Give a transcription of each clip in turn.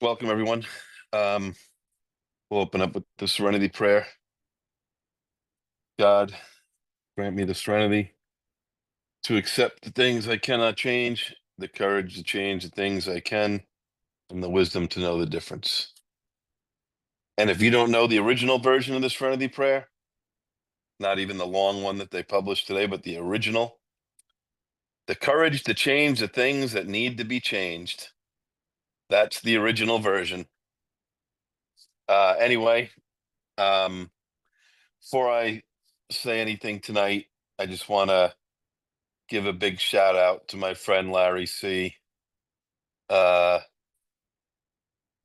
Welcome, everyone. We'll open up with the serenity prayer. God, grant me the serenity to accept the things I cannot change, the courage to change the things I can, and the wisdom to know the difference. And if you don't know the original version of the serenity prayer, not even the long one that they published today, but the original, the courage to change the things that need to be changed. That's the original version. Anyway, um, before I say anything tonight, I just want to give a big shout out to my friend Larry C. Uh,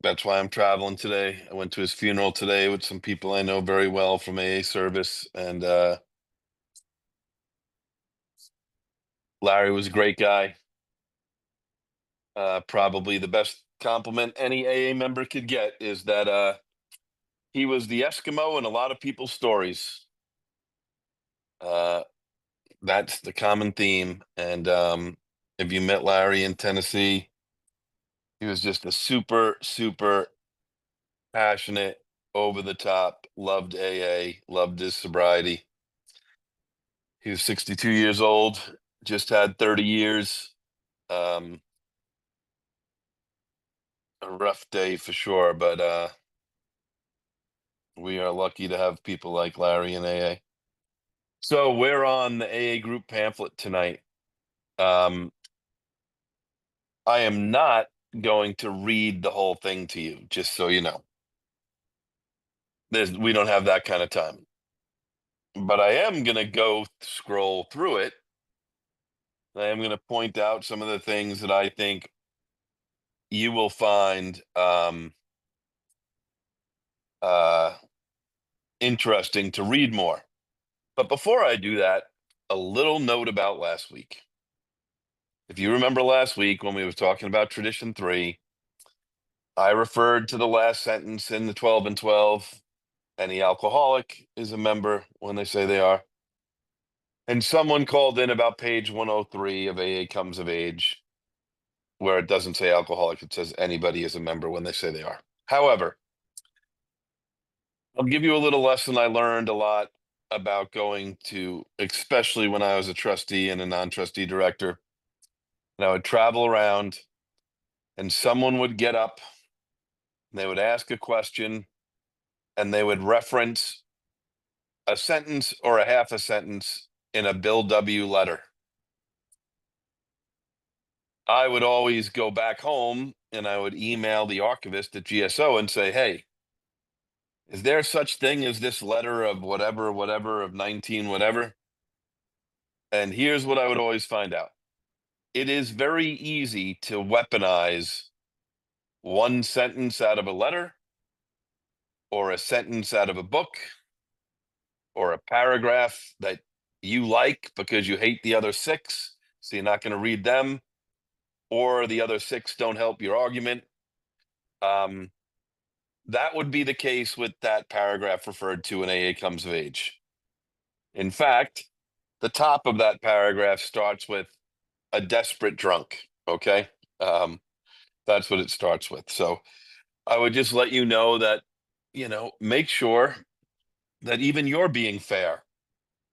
that's why I'm traveling today. I went to his funeral today with some people I know very well from AA service, and Larry was a great guy. Probably the best compliment any AA member could get is that he was the Eskimo in a lot of people's stories. Uh, that's the common theme. And if you met Larry in Tennessee, he was just a super, super passionate, over the top, loved AA, loved his sobriety. He was 62 years old, just had 30 years. Um, a rough day for sure, but we are lucky to have people like Larry in AA. So we're on the AA group pamphlet tonight. Um, I am not going to read the whole thing to you, just so you know. We don't have that kind of time. But I am going to go scroll through it. I am going to point out some of the things that I think you will find uh, interesting to read more. But before I do that, a little note about last week. If you remember last week when we were talking about Tradition 3, I referred to the last sentence in the 12 and 12. Any alcoholic is a member when they say they are. And someone called in about page 103 of AA Comes of Age, where it doesn't say alcoholic, it says anybody is a member when they say they are. However, I'll give you a little lesson I learned a lot about going to, especially when I was a trustee and a non-trustee director. And I would travel around and someone would get up, they would ask a question, and they would reference a sentence or a half a sentence in a Bill W. letter. I would always go back home and I would email the archivist at GSO and say, hey, is there such thing as this letter of whatever, whatever, of 19, whatever? And here's what I would always find out. It is very easy to weaponize one sentence out of a letter or a sentence out of a book or a paragraph that you like because you hate the other six, so you're not going to read them, or the other six don't help your argument. That would be the case with that paragraph referred to in AA Comes of Age. In fact, the top of that paragraph starts with a desperate drunk. Okay. That's what it starts with. So I would just let you know that, make sure that even you're being fair.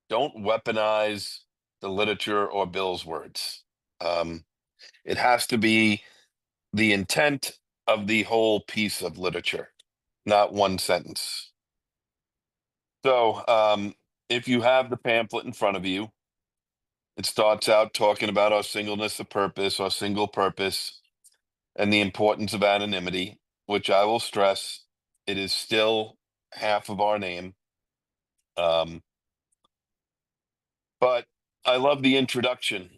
Don't weaponize the literature or Bill's words. It has to be the intent of the whole piece of literature, not one sentence. So if you have the pamphlet in front of you, it starts out talking about our singleness of purpose, our single purpose, and the importance of anonymity, which I will stress, it is still half of our name. But I love the introduction.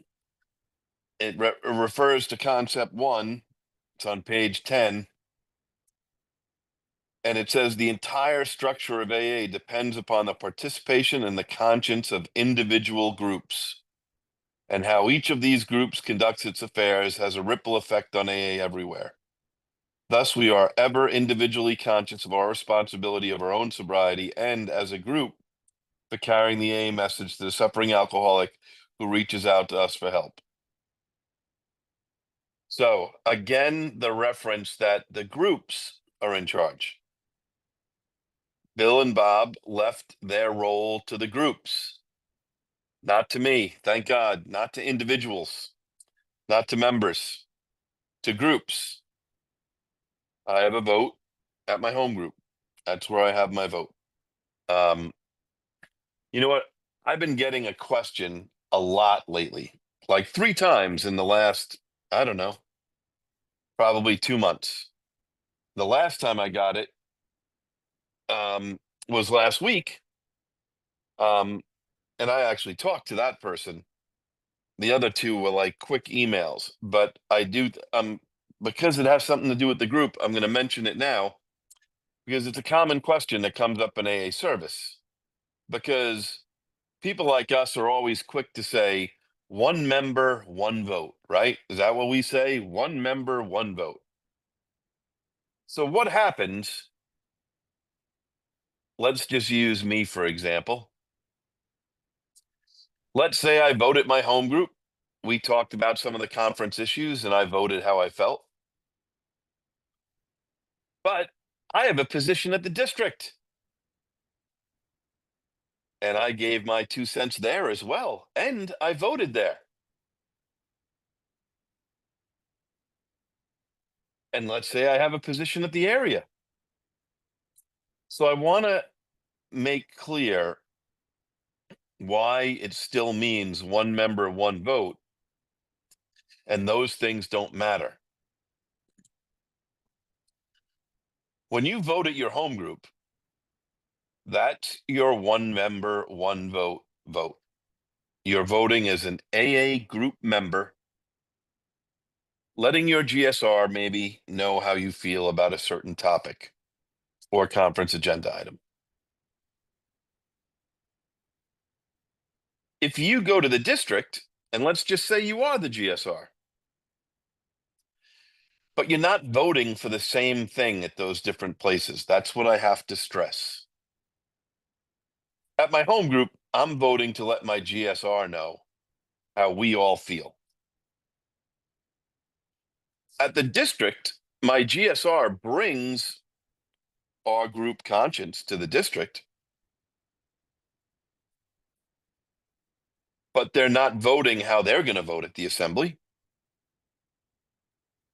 It refers to concept 1. It's on page 10. And it says the entire structure of AA depends upon the participation and the conscience of individual groups. And how each of these groups conducts its affairs has a ripple effect on AA everywhere. Thus, we are ever individually conscious of our responsibility of our own sobriety and, as a group, for carrying the AA message to the suffering alcoholic who reaches out to us for help. So again, the reference that the groups are in charge. Bill and Bob left their role to the groups, not to me, thank God, not to individuals, not to members, to groups. I have a vote at my home group. That's where I have my vote. Um, you know what? I've been getting a question a lot lately, like 3 times in the last, I don't know, probably 2 months. The last time I got it was last week. And I actually talked to that person. The other two were like quick emails, but I do, because it has something to do with the group, I'm going to mention it now because it's a common question that comes up in AA service. Because people like us are always quick to say, one member, one vote, right? Is that what we say? One member, one vote. So what happens? Let's just use me for example. Let's say I vote at my home group. We talked about some of the conference issues and I voted how I felt. But I have a position at the district. And I gave my 2 cents there as well. And I voted there. And let's say I have a position at the area. So I want to make clear why it still means one member, one vote. And those things don't matter. When you vote at your home group, that's your one member, one vote vote. You're voting as an AA group member, letting your GSR maybe know how you feel about a certain topic or conference agenda item. If you go to the district, and let's just say you are the GSR, but you're not voting for the same thing at those different places. That's what I have to stress. At my home group, I'm voting to let my GSR know how we all feel. At the district, my GSR brings our group conscience to the district, but they're not voting how they're going to vote at the assembly.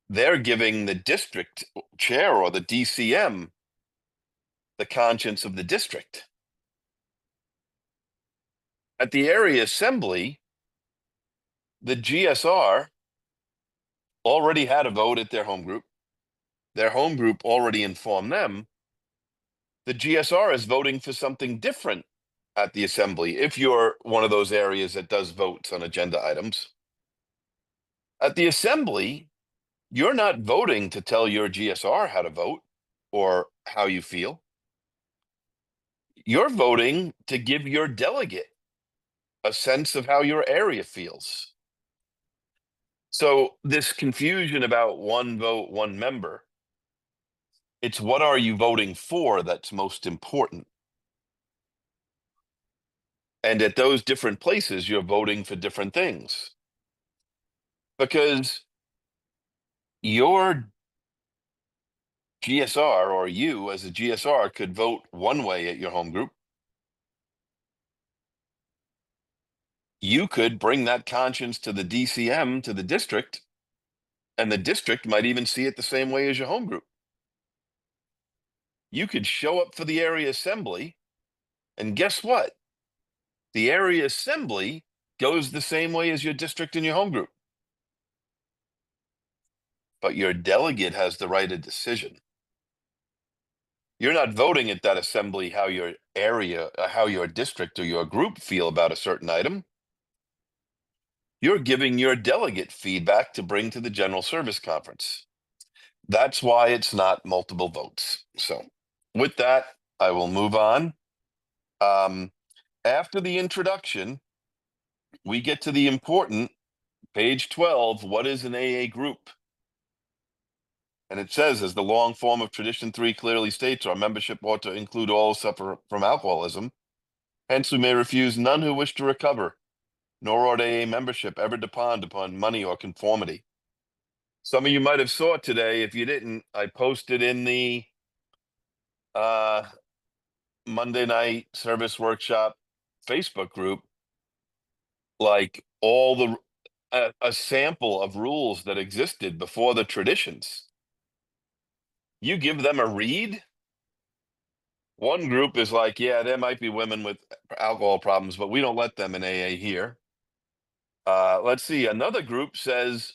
They're giving the district chair or the DCM the conscience of the district. At the area assembly, the GSR already had a vote at their home group. Their home group already informed them. The GSR is voting for something different at the assembly, if you're one of those areas that does votes on agenda items. At the assembly, you're not voting to tell your GSR how to vote or how you feel. You're voting to give your delegate a sense of how your area feels. So this confusion about one vote, one member, it's what are you voting for that's most important. And at those different places, you're voting for different things. Because your GSR or you as a GSR could vote one way at your home group. You could bring that conscience to the DCM, to the district, and the district might even see it the same way as your home group. You could show up for the area assembly, and guess what? The area assembly goes the same way as your district and your home group. But your delegate has the right of decision. You're not voting at that assembly how your area, how your district or your group feel about a certain item. You're giving your delegate feedback to bring to the General Service Conference. That's why it's not multiple votes. So with that, I will move on. After the introduction, we get to the important page 12. What is an AA group? And it says, as the long form of Tradition 3 clearly states, our membership ought to include all who suffer from alcoholism. Hence, we may refuse none who wish to recover, nor ought AA membership ever depend upon money or conformity. Some of you might have saw it today. If you didn't, I posted in the uh, Monday night service workshop Facebook group, like all the a sample of rules that existed before the traditions. You give them a read. One group is like, yeah, there might be women with alcohol problems, but we don't let them in AA here. Let's see. Another group says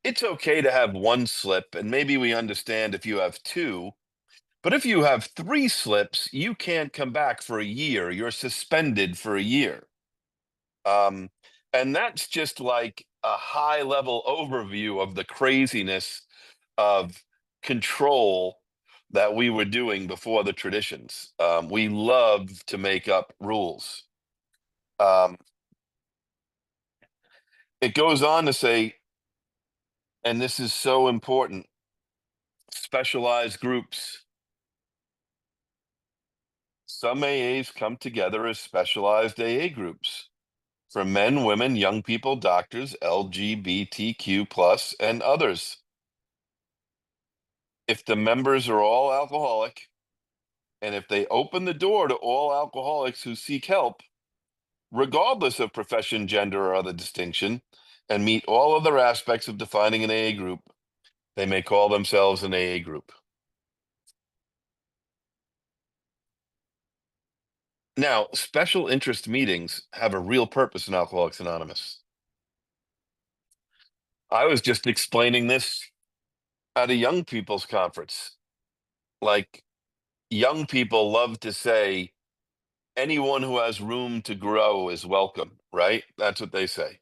it's okay to have one slip, and maybe we understand if you have two. But if you have three slips, you can't come back for a year. You're suspended for a year. Um, and that's just like a high level overview of the craziness of control that we were doing before the traditions. We love to make up rules. Um, it goes on to say, and this is so important, specialized groups. Some AAs come together as specialized AA groups for men, women, young people, doctors, LGBTQ plus, and others. If the members are all alcoholic, and if they open the door to all alcoholics who seek help, regardless of profession, gender, or other distinction, and meet all other aspects of defining an AA group, they may call themselves an AA group. Now, special interest meetings have a real purpose in Alcoholics Anonymous. I was just explaining this at a young people's conference. Like, young people love to say, anyone who has room to grow is welcome, right? That's what they say.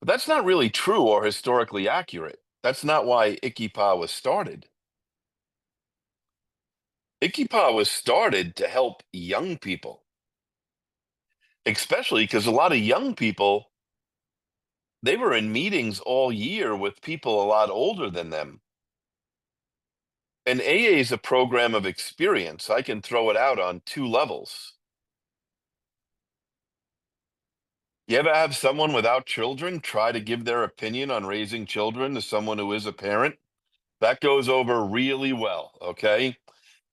But that's not really true or historically accurate. That's not why Ikipa was started. Ikipa was started to help young people, especially because a lot of young people, they were in meetings all year with people a lot older than them. And AA is a program of experience. I can throw it out on two levels. You ever have someone without children try to give their opinion on raising children to someone who is a parent? That goes over really well, okay?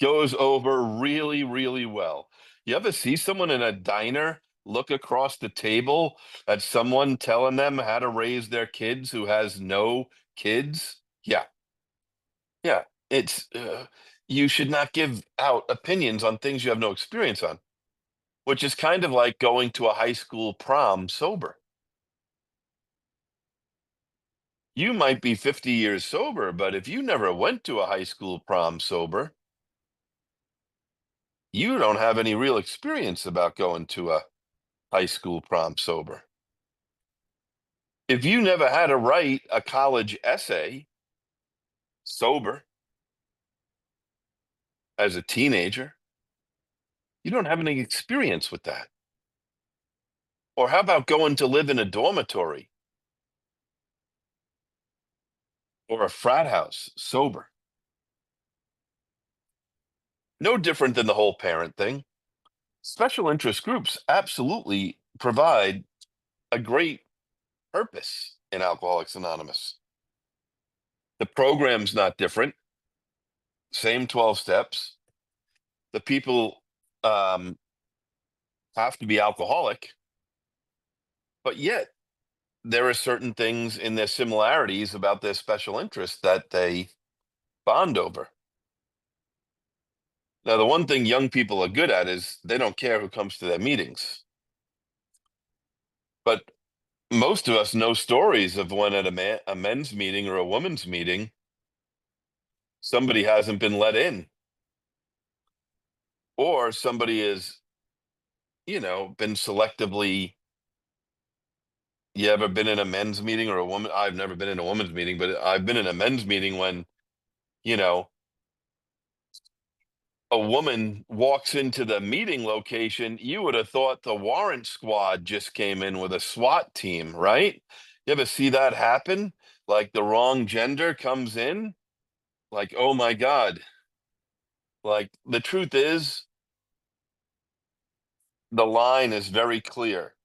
Goes over really, really well. You ever see someone in a diner look across the table at someone telling them how to raise their kids who has no kids? Yeah, yeah. It's you should not give out opinions on things you have no experience on, which is kind of like going to a high school prom sober. You might be 50 years sober, but if you never went to a high school prom sober, you don't have any real experience about going to a high school prom sober. If you never had to write a college essay sober as a teenager, you don't have any experience with that. Or how about going to live in a dormitory or a frat house sober? No different than the whole parent thing. Special interest groups absolutely provide a great purpose in Alcoholics Anonymous. The program's not different, same 12 steps. The people have to be alcoholic, but yet there are certain things in their similarities about their special interest that they bond over. Now, the one thing young people are good at is they don't care who comes to their meetings. But most of us know stories of when at a men's meeting or a women's meeting, somebody hasn't been let in, or somebody is, been selectively. You ever been in a men's meeting or a woman? I've never been in a woman's meeting, but I've been in a men's meeting when, you know, a woman walks into the meeting location, you would have thought the warrant squad just came in with a SWAT team, right? You ever see that happen? Like the wrong gender comes in? Like, oh my God. Like the truth is, the line is very clear.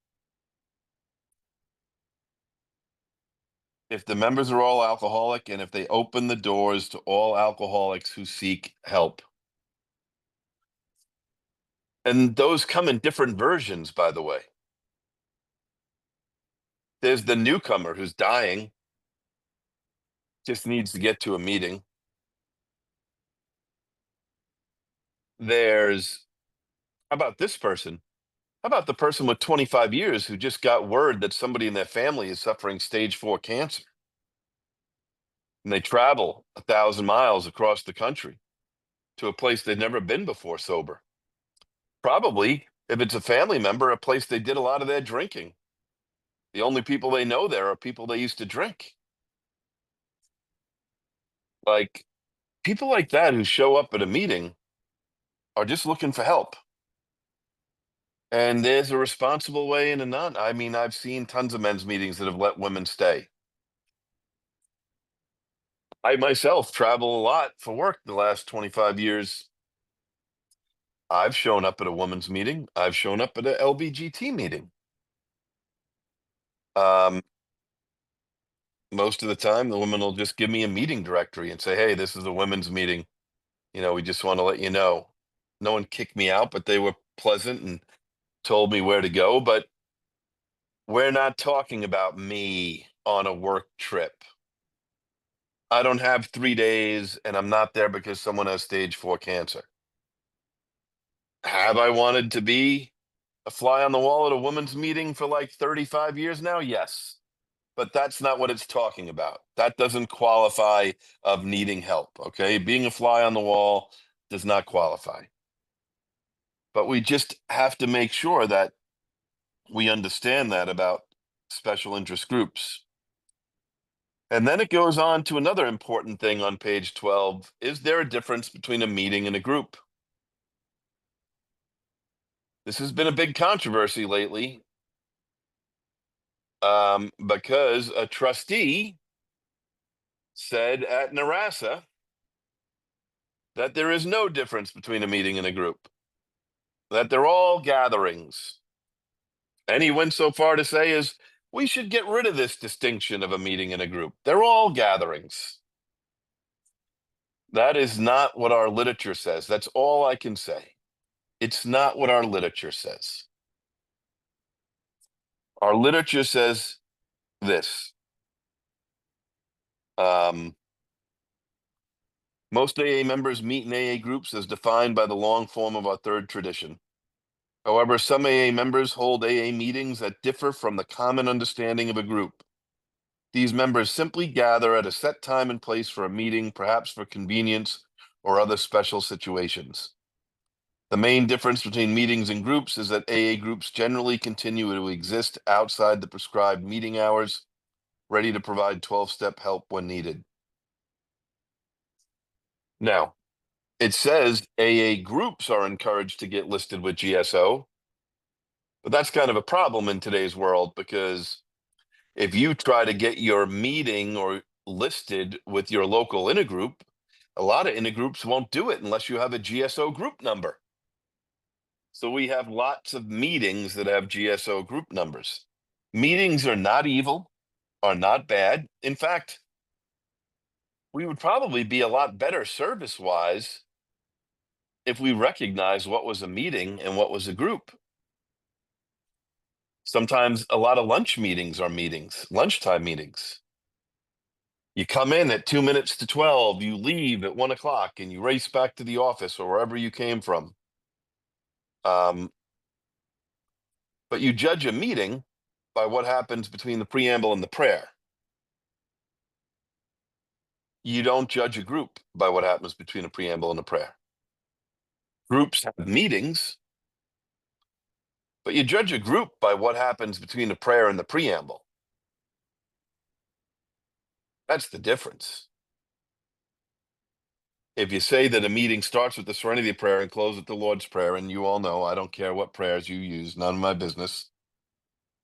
if the members are all alcoholic and if they open the doors to all alcoholics who seek help. And those come in different versions, by the way. There's the newcomer who's dying, just needs to get to a meeting. There's, how about this person? How about the person with 25 years who just got word that somebody in their family is suffering stage 4 cancer? And they travel 1,000 miles across the country to a place they've never been before sober. Probably, if it's a family member, a place they did a lot of their drinking. The only people they know there are people they used to drink. Like, people like that who show up at a meeting are just looking for help. And there's a responsible way and a none. I mean, I've seen tons of men's meetings that have let women stay. I myself travel a lot for work the last 25 years. I've shown up at a women's meeting. I've shown up at a LBGT meeting. Um, most of the time, the woman will just give me a meeting directory and say, "Hey, this is a women's meeting. We just want to let you know." No one kicked me out, but they were pleasant and told me where to go. But we're not talking about me on a work trip. I don't have 3 days and I'm not there because someone has stage 4 cancer. Have I wanted to be a fly on the wall at a women's meeting for like 35 years now? Yes. But that's not what it's talking about. That doesn't qualify of needing help. Okay. Being a fly on the wall does not qualify. But we just have to make sure that we understand that about special interest groups. And then it goes on to another important thing on page 12. Is there a difference between a meeting and a group? This has been a big controversy lately because a trustee said at Narasa that there is no difference between a meeting and a group, that they're all gatherings. And he went so far to say is we should get rid of this distinction of a meeting and a group. They're all gatherings. That is not what our literature says. That's all I can say. It's not what our literature says. Our literature says this. Most AA members meet in AA groups as defined by the long form of our third tradition. However, some AA members hold AA meetings that differ from the common understanding of a group. These members simply gather at a set time and place for a meeting, perhaps for convenience or other special situations. The main difference between meetings and groups is that AA groups generally continue to exist outside the prescribed meeting hours, ready to provide 12-step help when needed. Now, it says AA groups are encouraged to get listed with GSO, but that's kind of a problem in today's world because if you try to get your meeting or listed with your local intergroup, a lot of intergroups won't do it unless you have a GSO group number. So we have lots of meetings that have GSO group numbers. Meetings are not evil, are not bad. In fact, we would probably be a lot better service-wise if we recognize what was a meeting and what was a group. Sometimes a lot of lunch meetings are meetings, lunchtime meetings. You come in at 2 minutes to 12, you leave at 1 o'clock, and you race back to the office or wherever you came from. But you judge a meeting by what happens between the preamble and the prayer. You don't judge a group by what happens between a preamble and a prayer. Groups have meetings, but you judge a group by what happens between the prayer and the preamble. That's the difference. If you say that a meeting starts with the Serenity Prayer and closes with the Lord's Prayer, and you all know I don't care what prayers you use, none of my business.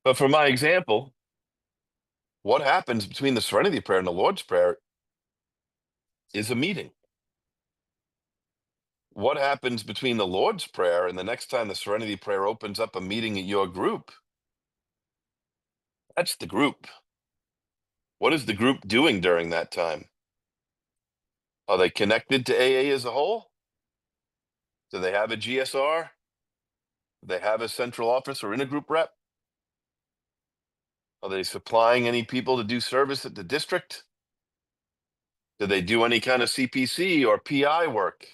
But for my example, what happens between the Serenity Prayer and the Lord's Prayer is a meeting. What happens between the Lord's Prayer and the next time the Serenity Prayer opens up a meeting at your group? That's the group. What is the group doing during that time? Are they connected to AA as a whole? Do they have a GSR? Do they have a central office or intergroup rep? Are they supplying any people to do service at the district? Do they do any kind of CPC or PI work?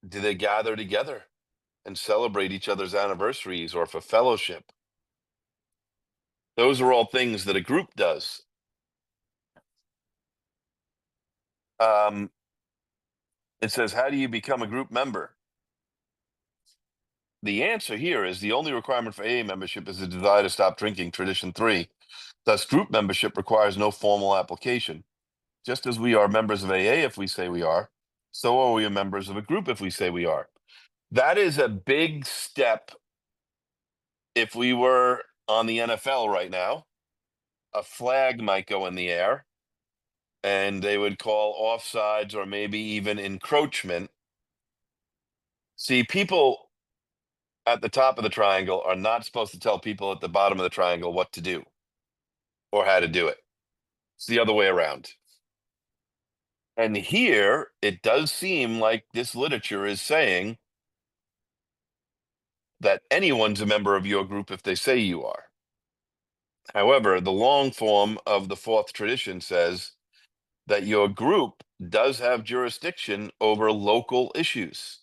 Do they gather together and celebrate each other's anniversaries or for fellowship? Those are all things that a group does. Um, it says, how do you become a group member? The answer here is the only requirement for AA membership is the desire to stop drinking, tradition 3. Thus, group membership requires no formal application. Just as we are members of AA if we say we are, so are we members of a group if we say we are. That is a big step. If we were on the NFL right now, a flag might go in the air and they would call offsides or maybe even encroachment. See, people at the top of the triangle are not supposed to tell people at the bottom of the triangle what to do or how to do it. It's the other way around. And here it does seem like this literature is saying that anyone's a member of your group if they say you are. However, the long form of the fourth tradition says that your group does have jurisdiction over local issues.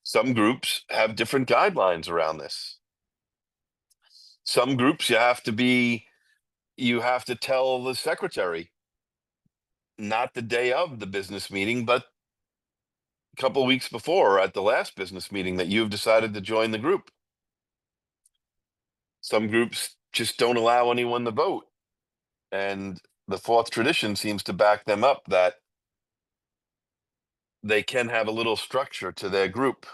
Some groups have different guidelines around this. Some groups you have to tell the secretary, not the day of the business meeting, but a couple of weeks before at the last business meeting that you've decided to join the group. Some groups just don't allow anyone to vote. And the fourth tradition seems to back them up that they can have a little structure to their group.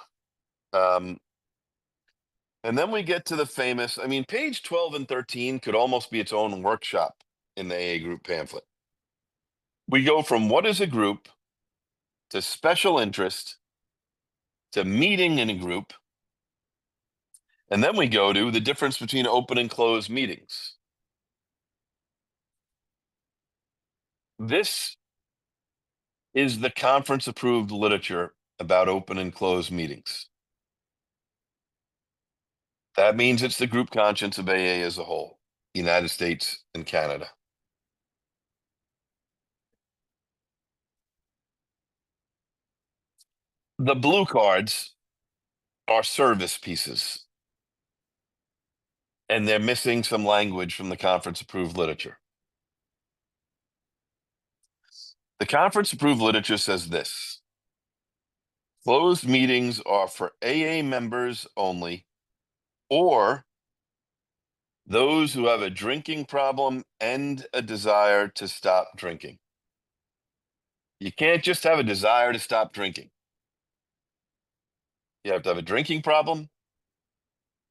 And then we get to the famous, I mean, page 12 and 13 could almost be its own workshop in the AA group pamphlet. We go from what is a group to special interest to meeting in a group. And then we go to the difference between open and closed meetings. This is the conference approved literature about open and closed meetings. That means it's the group conscience of AA as a whole, United States and Canada. The blue cards are service pieces, and they're missing some language from the conference approved literature. The conference approved literature says this: closed meetings are for AA members only, or those who have a drinking problem and a desire to stop drinking. You can't just have a desire to stop drinking. You have to have a drinking problem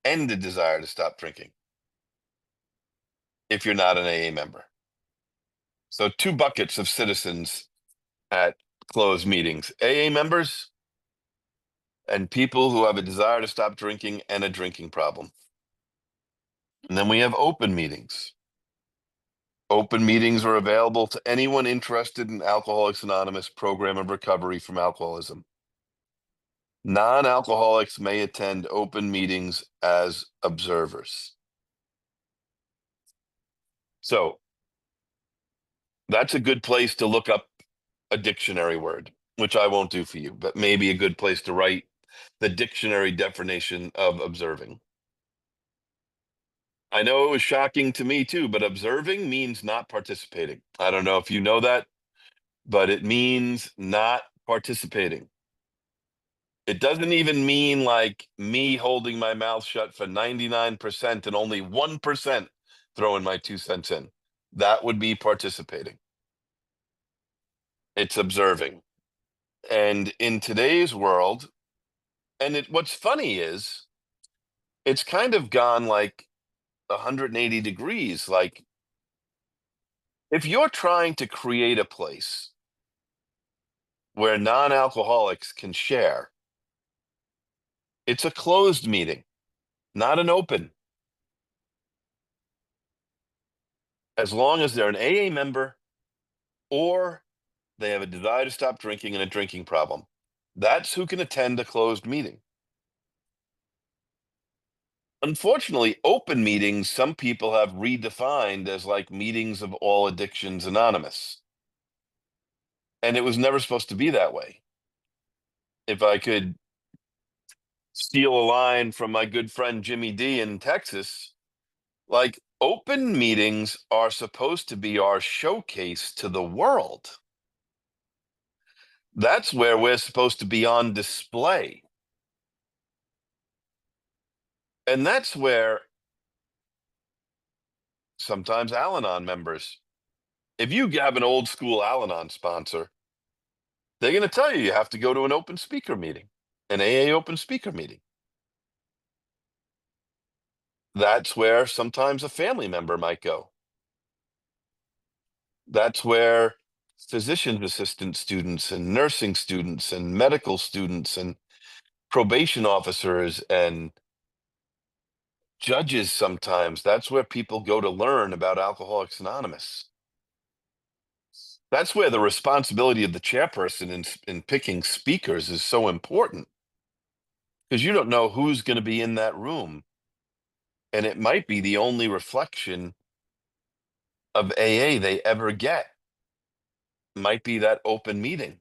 and a desire to stop drinking if you're not an AA member. So, two buckets of citizens at closed meetings: AA members and people who have a desire to stop drinking and a drinking problem. And then we have open meetings. Open meetings are available to anyone interested in Alcoholics Anonymous program of recovery from alcoholism. Non-alcoholics may attend open meetings as observers. So that's a good place to look up a dictionary word, which I won't do for you, but maybe a good place to write the dictionary definition of observing. I know it was shocking to me too, but observing means not participating. I don't know if you know that, but it means not participating. It doesn't even mean like me holding my mouth shut for 99% and only 1% throwing my 2 cents in. That would be participating. It's observing. And in today's world, what's funny is it's kind of gone like 180 degrees. Like, if you're trying to create a place where non-alcoholics can share, it's a closed meeting, not an open. as long as they're an AA member or they have a desire to stop drinking and a drinking problem. That's who can attend a closed meeting. Unfortunately, open meetings, some people have redefined as like meetings of all addictions anonymous. And it was never supposed to be that way. If I could steal a line from my good friend Jimmy D in Texas, like open meetings are supposed to be our showcase to the world. That's where we're supposed to be on display. And that's where sometimes Al Anon members, if you have an old school Al Anon sponsor, they're going to tell you you have to go to an open speaker meeting, an AA open speaker meeting. That's where sometimes a family member might go. That's where physician's assistant students and nursing students and medical students and probation officers and judges sometimes, that's where people go to learn about Alcoholics Anonymous. That's where the responsibility of the chairperson in picking speakers is so important, because you don't know who's going to be in that room. And it might be the only reflection of AA they ever get, might be that open meeting.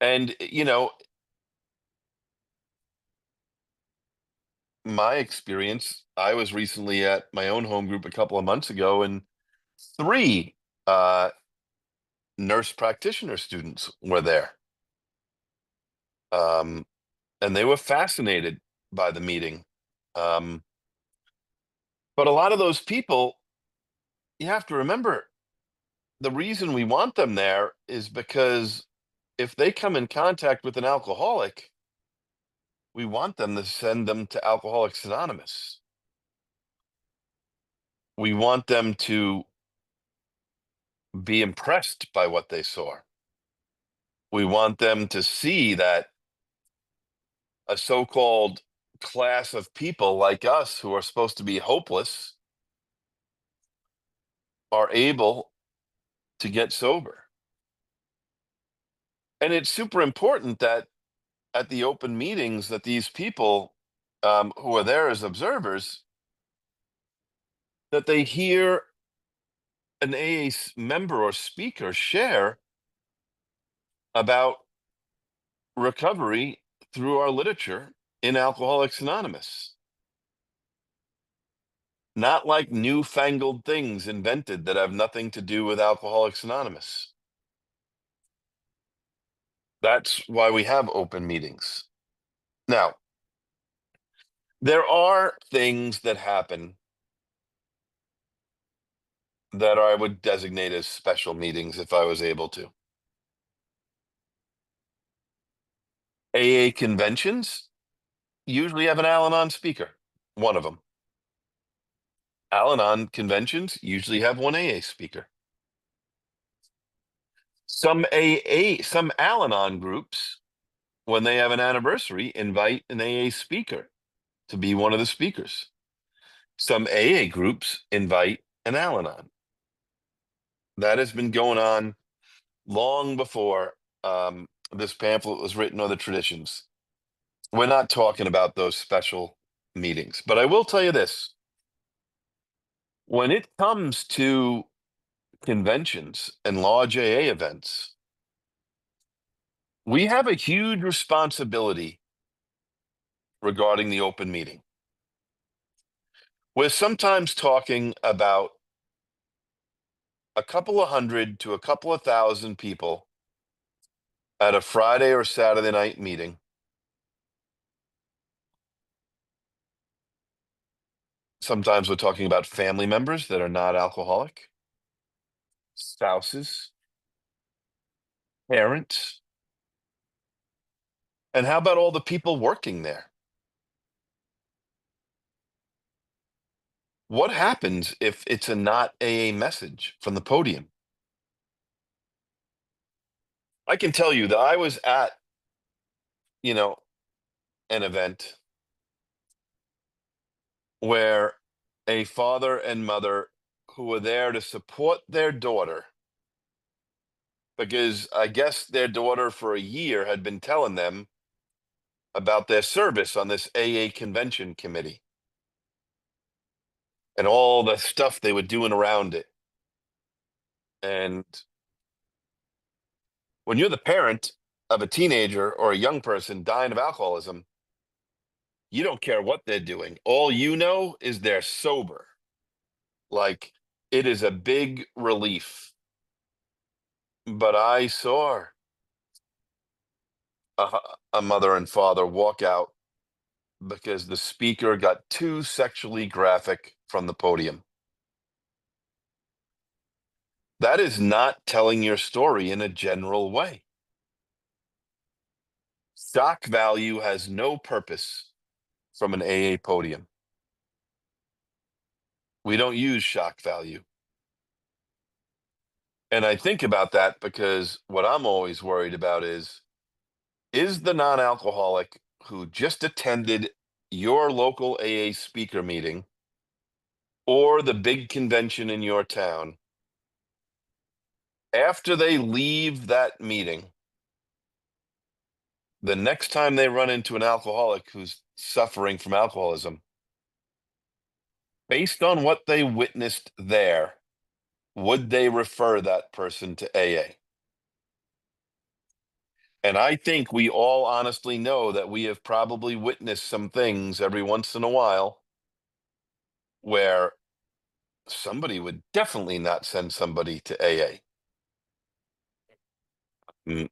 And, my experience, I was recently at my own home group a couple of months ago, and three uh, nurse practitioner students were there. Um, and they were fascinated by the meeting. Um, but a lot of those people, you have to remember, the reason we want them there is because if they come in contact with an alcoholic, we want them to send them to Alcoholics Anonymous. We want them to be impressed by what they saw. We want them to see that a so-called class of people like us who are supposed to be hopeless are able to get sober. And it's super important that at the open meetings that these people who are there as observers, that they hear an AA member or speaker share about recovery through our literature in Alcoholics Anonymous. Not like newfangled things invented that have nothing to do with Alcoholics Anonymous. That's why we have open meetings. Now, there are things that happen that I would designate as special meetings if I was able to. AA conventions usually have an Al Anon speaker, one of them. Al Anon conventions usually have one AA speaker. Some Al Anon groups, when they have an anniversary, invite an AA speaker to be one of the speakers. Some AA groups invite an Al Anon. That has been going on long before this pamphlet was written or the traditions. We're not talking about those special meetings. But I will tell you this. When it comes to conventions and large AA events, we have a huge responsibility regarding the open meeting. We're sometimes talking about a couple of hundred to a couple of thousand people at a Friday or Saturday night meeting. Sometimes we're talking about family members that are not alcoholic, spouses, parents. And how about all the people working there? What happens if it's a not AA message from the podium? I can tell you that I was at, you know, an event where a father and mother who were there to support their daughter because I guess their daughter for a year had been telling them about their service on this AA convention committee and all the stuff they were doing around it. And when you're the parent of a teenager or a young person dying of alcoholism, you don't care what they're doing. All you know is they're sober. Like, it is a big relief. But I saw a, a mother and father walk out because the speaker got too sexually graphic from the podium. That is not telling your story in a general way. Shock value has no purpose from an AA podium. We don't use shock value. And I think about that because what I'm always worried about is the non-alcoholic who just attended your local AA speaker meeting or the big convention in your town, after they leave that meeting, the next time they run into an alcoholic who's suffering from alcoholism, based on what they witnessed there, would they refer that person to AA? And I think we all honestly know that we have probably witnessed some things every once in a while where somebody would definitely not send somebody to AA. Mm.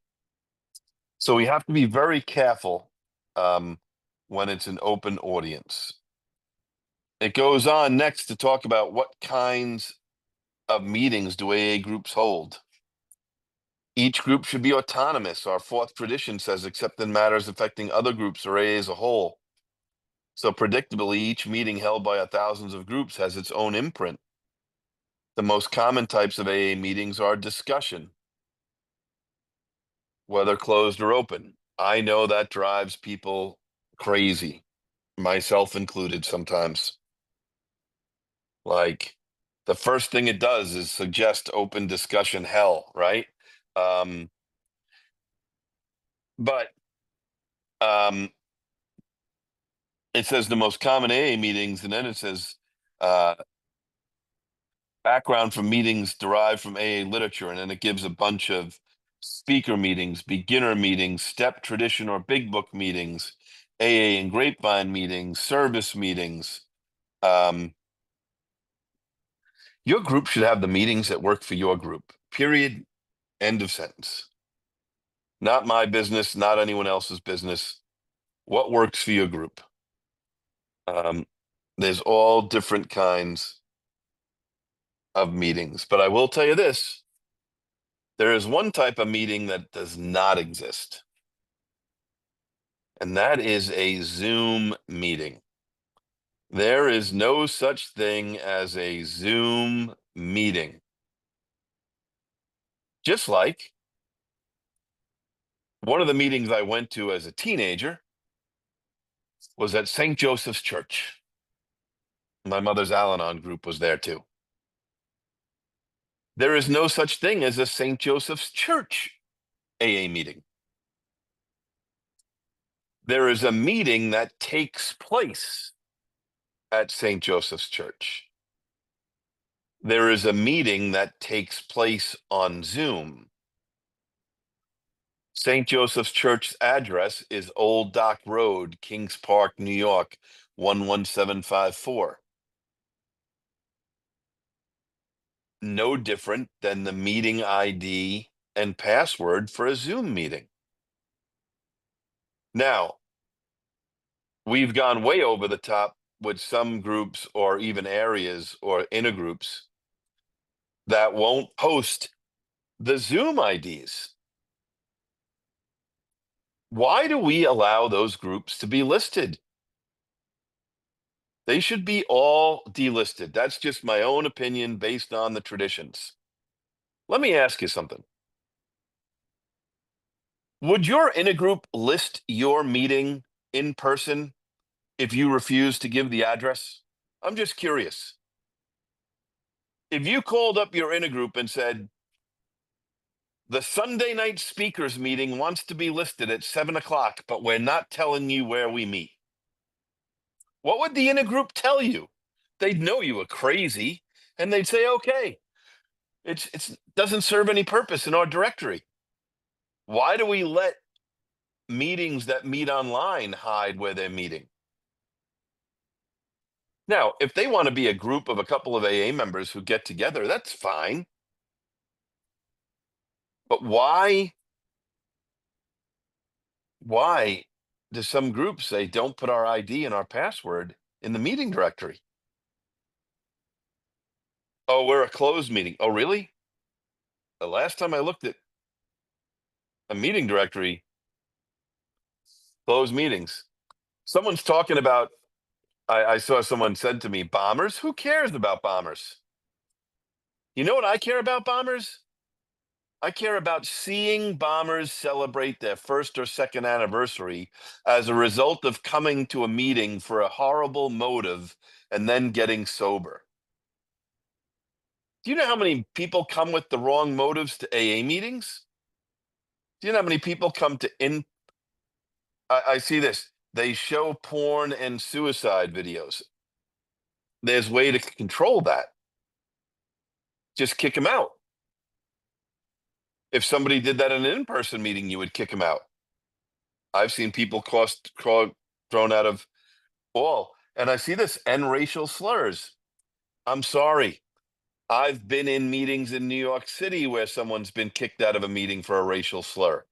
So we have to be very careful when it's an open audience. It goes on next to talk about what kinds of meetings do AA groups hold. Each group should be autonomous, our fourth tradition says, except in matters affecting other groups or AA as a whole. So predictably, each meeting held by thousands of groups has its own imprint. The most common types of AA meetings are discussion, whether closed or open. I know that drives people crazy, myself included sometimes. Like, the first thing it does is suggest open discussion hell, right? Um, but it says the most common AA meetings, and then it says uh, background from meetings derived from AA literature, and then it gives a bunch of speaker meetings, beginner meetings, step tradition or big book meetings, AA and grapevine meetings, service meetings. Your group should have the meetings that work for your group. Period. End of sentence. Not my business, not anyone else's business. What works for your group? There's all different kinds of meetings, but I will tell you this. There is one type of meeting that does not exist, and that is a Zoom meeting. There is no such thing as a Zoom meeting. Just like one of the meetings I went to as a teenager was at St. Joseph's Church. My mother's Al-Anon group was there too. There is no such thing as a St. Joseph's Church AA meeting. There is a meeting that takes place at St. Joseph's Church. There is a meeting that takes place on Zoom. St. Joseph's Church's address is Old Dock Road, Kings Park, New York, 11754. No different than the meeting ID and password for a Zoom meeting. Now, we've gone way over the top with some groups or even areas or intergroups that won't post the Zoom IDs. Why do we allow those groups to be listed? They should be all delisted. That's just my own opinion based on the traditions. Let me ask you something. Would your intergroup list your meeting in person if you refuse to give the address? I'm just curious. If you called up your intergroup and said, the Sunday night speakers meeting wants to be listed at 7 o'clock, but we're not telling you where we meet, what would the intergroup tell you? They'd know you were crazy, and they'd say, okay, it's doesn't serve any purpose in our directory. Why do we let meetings that meet online hide where they're meeting? Now, if they want to be a group of a couple of AA members who get together, that's fine. But why do some groups say don't put our ID and our password in the meeting directory? Oh, we're a closed meeting. Oh, really? The last time I looked at a meeting directory, closed meetings. Someone's talking about, I saw someone said to me, bombers? Who cares about bombers? You know what I care about bombers? I care about seeing bombers celebrate their first or second anniversary as a result of coming to a meeting for a horrible motive and then getting sober. Do you know how many people come with the wrong motives to AA meetings? Do you know how many people come to I see this. They show porn and suicide videos. There's way to control that. Just kick them out. If somebody did that in an in-person meeting, you would kick them out. I've seen people thrown out of all. And I see this, and racial slurs. I'm sorry. I've been in meetings in New York City where someone's been kicked out of a meeting for a racial slur.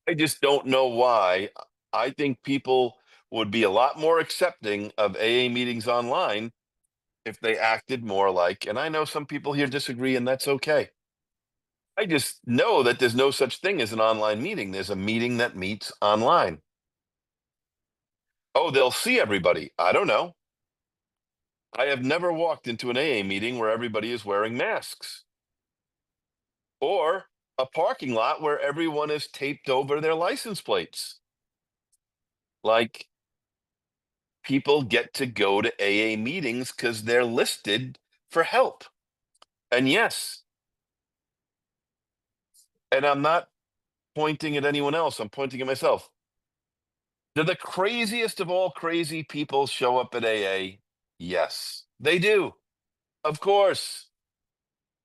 I just don't know why. I think people would be a lot more accepting of AA meetings online if they acted more like, and I know some people here disagree, and that's okay. I just know that there's no such thing as an online meeting. There's a meeting that meets online. Oh, they'll see everybody. I don't know. I have never walked into an AA meeting where everybody is wearing masks or a parking lot where everyone is taped over their license plates. Like, people get to go to AA meetings because they're listed for help. And yes, and I'm not pointing at anyone else, I'm pointing at myself. Do the craziest of all crazy people show up at AA? Yes, they do. Of course,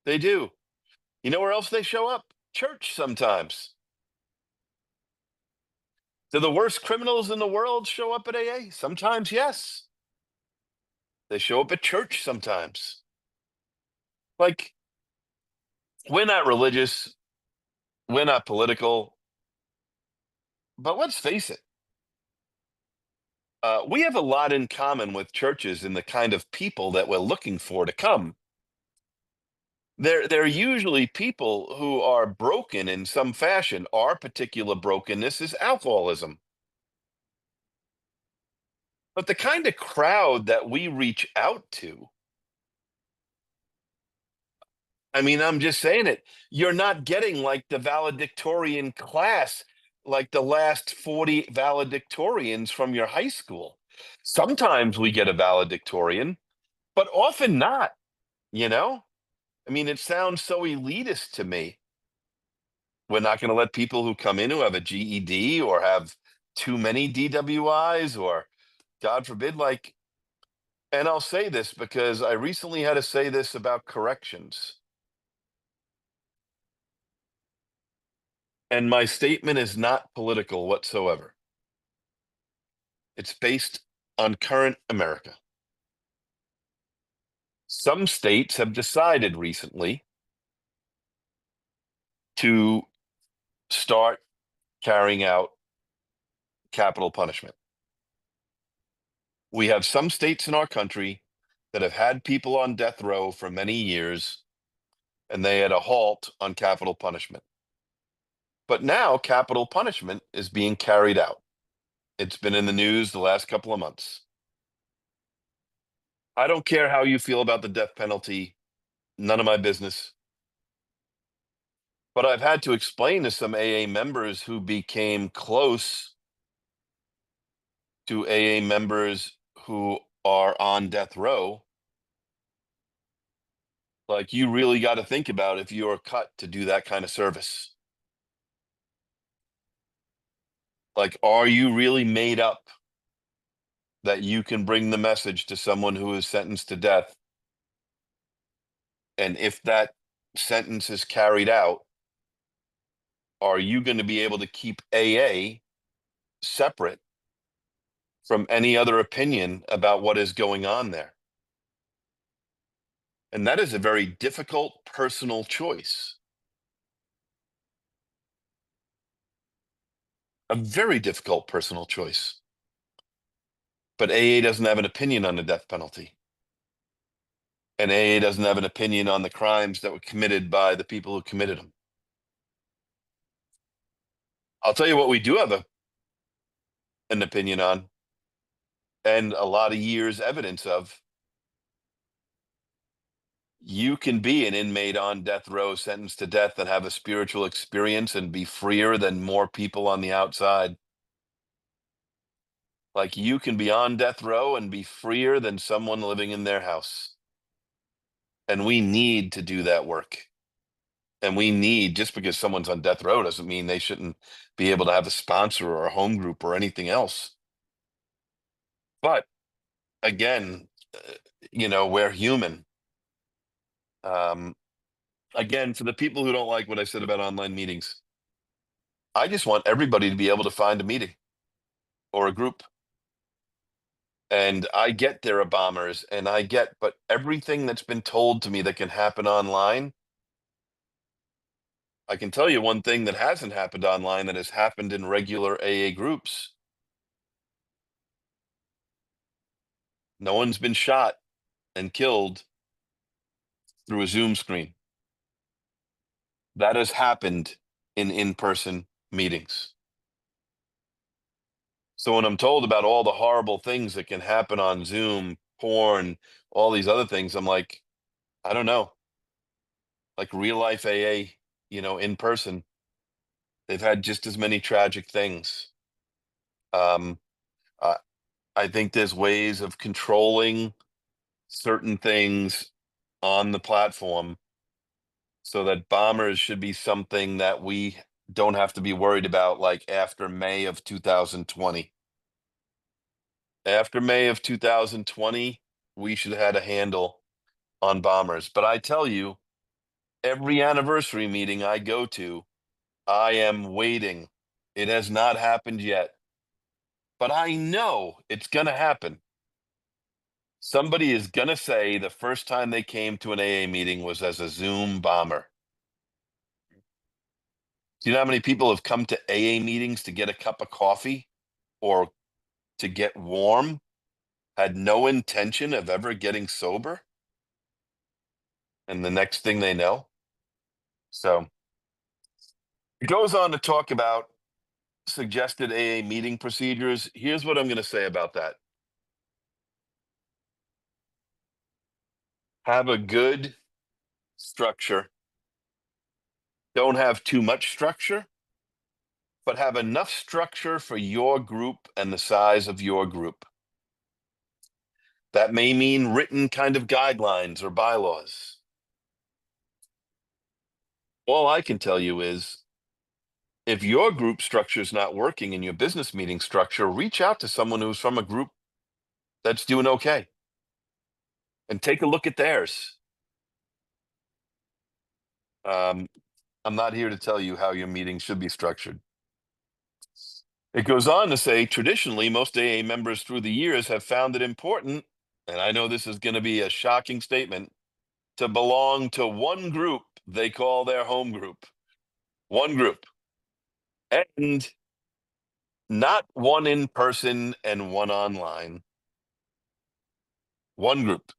they do. You know where else they show up? Church sometimes. Do the worst criminals in the world show up at AA? Sometimes, yes. They show up at church sometimes. Like, we're not religious, we're not political, but let's face it, we have a lot in common with churches in the kind of people that we're looking for to come. They're usually people who are broken in some fashion. Our particular brokenness is alcoholism. But the kind of crowd that we reach out to, I mean, I'm just saying it. You're not getting like the valedictorian class, like the last 40 valedictorians from your high school. Sometimes we get a valedictorian, but often not, you know? I mean, it sounds so elitist to me. We're not going to let people who come in who have a GED or have too many DWIs or, God forbid, like, and I'll say this because I recently had to say this about corrections. And my statement is not political whatsoever. It's based on current America. Some states have decided recently to start carrying out capital punishment. We have some states in our country that have had people on death row for many years, and they had a halt on capital punishment. But now capital punishment is being carried out. It's been in the news the last couple of months. I don't care how you feel about the death penalty, none of my business. But I've had to explain to some AA members who became close to AA members who are on death row Like, you really got to think about if you are cut to do that kind of service. Like, are you really made up that you can bring the message to someone who is sentenced to death? And if that sentence is carried out, are you going to be able to keep AA separate from any other opinion about what is going on there? And that is a very difficult personal choice. A very difficult personal choice. But AA doesn't have an opinion on the death penalty. And AA doesn't have an opinion on the crimes that were committed by the people who committed them. I'll tell you what we do have an opinion on, and a lot of years evidence of. You can be an inmate on death row sentenced to death and have a spiritual experience and be freer than more people on the outside. Like, you can be on death row and be freer than someone living in their house. And we need to do that work. And we need, just because someone's on death row doesn't mean they shouldn't be able to have a sponsor or a home group or anything else. But again, we're human. Um, again, for the people who don't like what I said about online meetings, I just want everybody to be able to find a meeting or a group. And I get there are bombers, and but everything that's been told to me that can happen online, I can tell you one thing that hasn't happened online that has happened in regular AA groups. No one's been shot and killed through a Zoom screen. That has happened in-person meetings. So when I'm told about all the horrible things that can happen on Zoom, porn, all these other things, I'm like, I don't know. Like, real life AA, in person, they've had just as many tragic things. Um, I, I think there's ways of controlling certain things on the platform so that bombers should be something that we don't have to be worried about, like after May of 2020. After May of 2020, we should have had a handle on bombers. But I tell you, every anniversary meeting I go to, I am waiting. It has not happened yet, but I know it's going to happen. Somebody is going to say the first time they came to an AA meeting was as a Zoom bomber. Do you know how many people have come to AA meetings to get a cup of coffee or to get warm, had no intention of ever getting sober? And the next thing they know. So it goes on to talk about suggested AA meeting procedures. Here's what I'm going to say about that. Have a good structure. Don't have too much structure, but have enough structure for your group and the size of your group. That may mean written kind of guidelines or bylaws. All I can tell you is, if your group structure is not working in your business meeting structure, reach out to someone who's from a group that's doing okay and take a look at theirs. I'm not here to tell you how your meeting should be structured. It goes on to say, traditionally, most AA members through the years have found it important, and I know this is going to be a shocking statement, to belong to one group they call their home group. One group. And not one in person and one online. One group.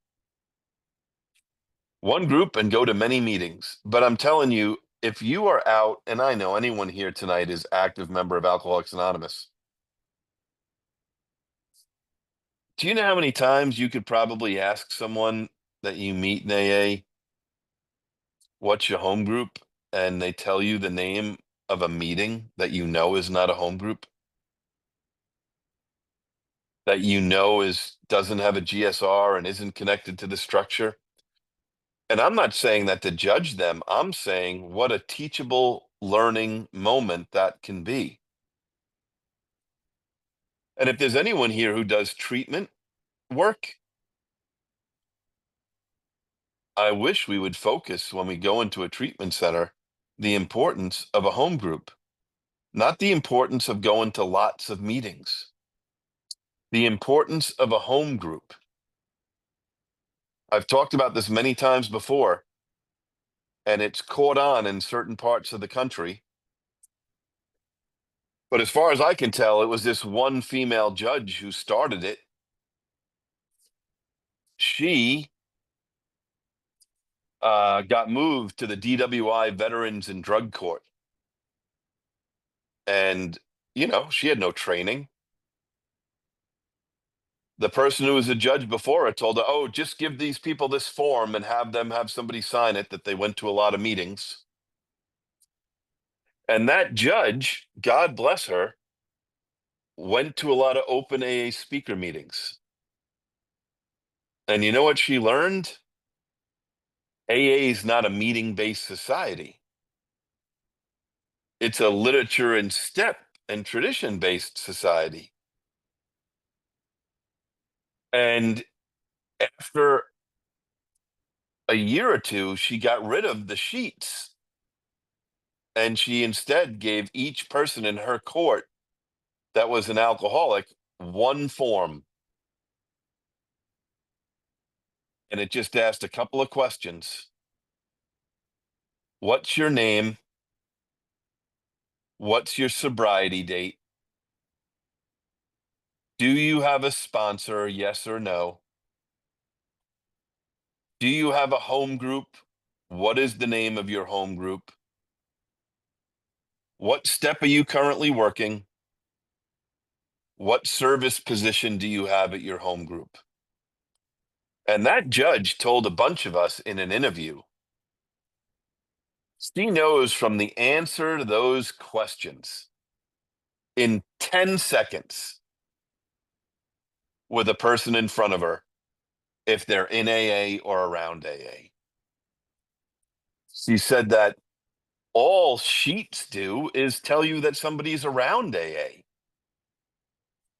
One group and go to many meetings. But I'm telling you, if you are out, and I know anyone here tonight is active member of Alcoholics Anonymous. Do you know how many times you could probably ask someone that you meet in AA, what's your home group? And they tell you the name of a meeting that you know is not a home group, that you know doesn't have a GSR and isn't connected to the structure. And I'm not saying that to judge them. I'm saying what a teachable learning moment that can be. And if there's anyone here who does treatment work, I wish we would focus when we go into a treatment center the importance of a home group, not the importance of going to lots of meetings, the importance of a home group. I've talked about this many times before, and it's caught on in certain parts of the country. But as far as I can tell, it was this one female judge who started it. She got moved to the DWI Veterans and Drug Court. And, she had no training. The person who was a judge before her told her, oh, just give these people this form and have them have somebody sign it that they went to a lot of meetings. And that judge, God bless her, went to a lot of open AA speaker meetings. And you know what she learned? AA is not a meeting-based society. It's a literature and step and tradition-based society. And after a year or two, she got rid of the sheets. And she instead gave each person in her court that was an alcoholic one form. And it just asked a couple of questions. What's your name? What's your sobriety date? Do you have a sponsor? Yes or no? Do you have a home group? What is the name of your home group? What step are you currently working? What service position do you have at your home group? And that judge told a bunch of us in an interview, she knows from the answer to those questions in 10 seconds with a person in front of her if they're in AA or around AA. She said that all sheets do is tell you that somebody's around AA,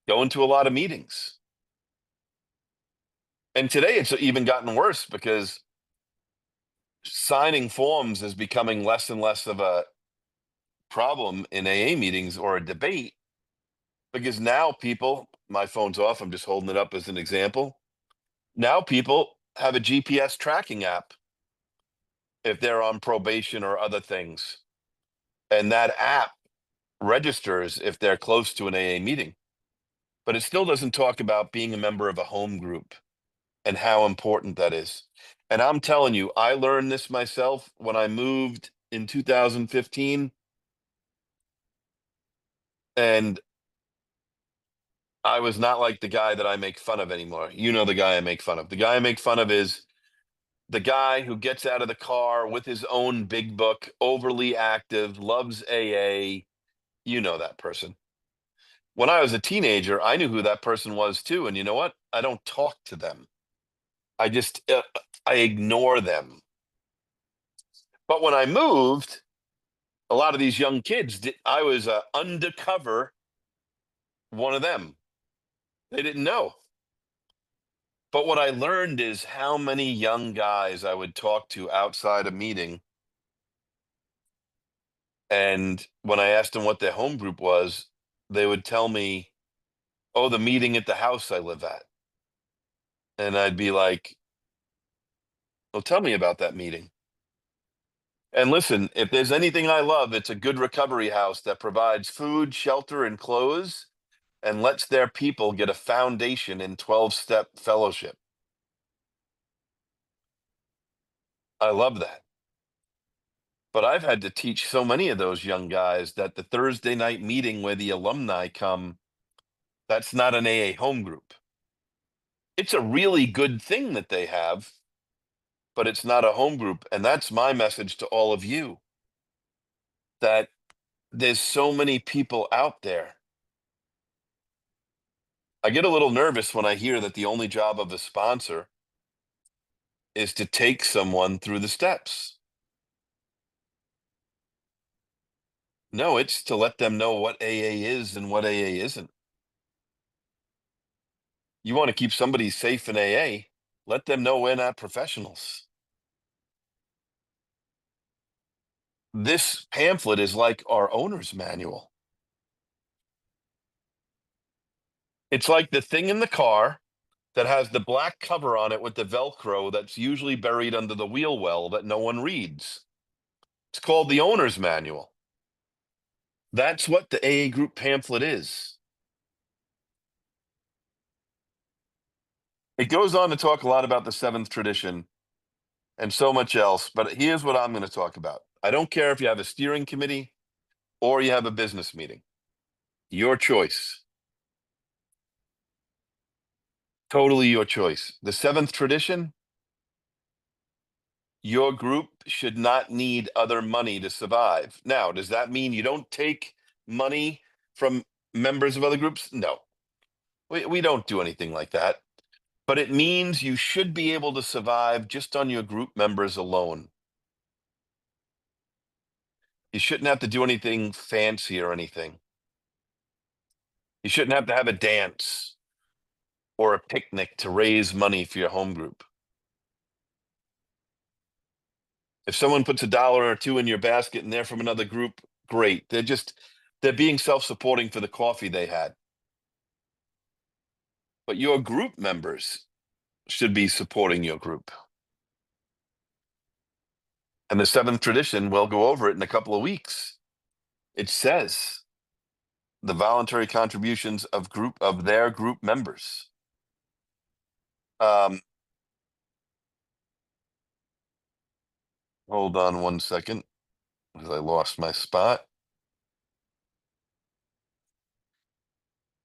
going to a lot of meetings. And today it's even gotten worse because signing forms is becoming less and less of a problem in AA meetings or a debate because now people, my phone's off, I'm just holding it up as an example. Now people have a GPS tracking app if they're on probation or other things. And that app registers if they're close to an AA meeting. But it still doesn't talk about being a member of a home group and how important that is. And I'm telling you, I learned this myself when I moved in 2015. And I was not like the guy that I make fun of anymore. You know the guy I make fun of. The guy I make fun of is the guy who gets out of the car with his own big book, overly active, loves AA. You know that person. When I was a teenager, I knew who that person was too. And you know what? I don't talk to them. I just, I ignore them. But when I moved, a lot of these young kids, I was undercover one of them. They didn't know. But what I learned is how many young guys I would talk to outside a meeting. And when I asked them what their home group was, they would tell me, oh, the meeting at the house I live at. And I'd be like, well, tell me about that meeting. And listen, if there's anything I love, it's a good recovery house that provides food, shelter, and clothes and lets their people get a foundation in 12-step fellowship. I love that. But I've had to teach so many of those young guys that the Thursday night meeting where the alumni come, that's not an AA home group. It's a really good thing that they have, but it's not a home group. And that's my message to all of you, that there's so many people out there. I get a little nervous when I hear that the only job of a sponsor is to take someone through the steps. No, it's to let them know what AA is and what AA isn't. You want to keep somebody safe in AA, let them know we're not professionals. This pamphlet is like our owner's manual. It's like the thing in the car that has the black cover on it with the Velcro that's usually buried under the wheel well that no one reads. It's called the owner's manual. That's what the AA group pamphlet is. It goes on to talk a lot about the seventh tradition and so much else, but here's what I'm going to talk about. I don't care if you have a steering committee or you have a business meeting. Your choice. Totally your choice. The seventh tradition, your group should not need other money to survive. Now, does that mean you don't take money from members of other groups? No, we don't do anything like that. But it means you should be able to survive just on your group members alone. You shouldn't have to do anything fancy or anything. You shouldn't have to have a dance or a picnic to raise money for your home group. If someone puts $1 or $2 in your basket and they're from another group, great. They're being self-supporting for the coffee they had. But your group members should be supporting your group. And the seventh tradition, we'll go over it in a couple of weeks. It says the voluntary contributions of their group members. Hold on one second, because I lost my spot.